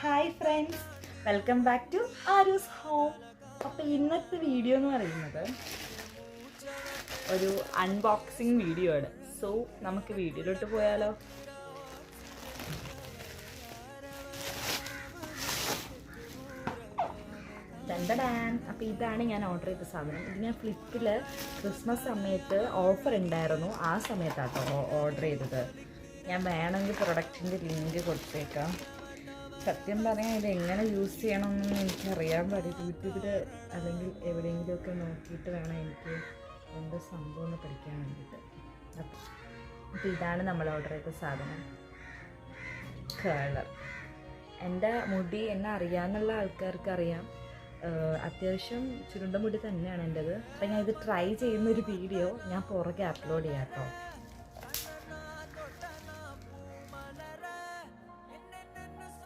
Hi friends, welcome back to Aaru's home. അപ്പോൾ ഇന്നത്തെ video എന്ന് പറയുന്നത് ഒരു അൺബോക്സിങ് വീഡിയോ ആണ്. സോ നമുക്ക് വീഡിയോയിലോട്ട് പോയാലോ. അപ്പോൾ ഇതാണ് ഞാൻ ഓർഡർ ചെയ്ത സാധനം. ഇത് ഞാൻ ഫ്ലിപ്പിൽ ക്രിസ്മസ് സമയത്ത് ഓഫർ ഉണ്ടായിരുന്നു, ആ സമയത്താട്ടോ ഓർഡർ ചെയ്തത്. ഞാൻ വേണമെങ്കിൽ പ്രൊഡക്റ്റിൻ്റെ ലിങ്ക് കൊടുത്തേക്കാം. സത്യം പറയാൻ ഇത് എങ്ങനെ യൂസ് ചെയ്യണമെന്നൊന്നും എനിക്കറിയാൻ പാടില്ല. യൂട്യൂബിൽ അല്ലെങ്കിൽ എവിടെയെങ്കിലുമൊക്കെ നോക്കിയിട്ട് വേണം എനിക്ക് എന്താ സംഭവം എന്ന് പഠിക്കാൻ വേണ്ടിയിട്ട്. അപ്പോൾ ഇതാണ് നമ്മൾ ഓർഡർ ചെയ്ത സാധനം. കളർ എൻ്റെ മുടി എന്നെ അറിയാമെന്നുള്ള ആൾക്കാർക്ക് അറിയാം. അത്യാവശ്യം ചുരുണ്ട മുടി തന്നെയാണ് എൻ്റെത്. അപ്പം ഞാൻ ഇത് ട്രൈ ചെയ്യുന്നൊരു വീഡിയോ ഞാൻ പുറകെ അപ്ലോഡ് ചെയ്യാം കേട്ടോ.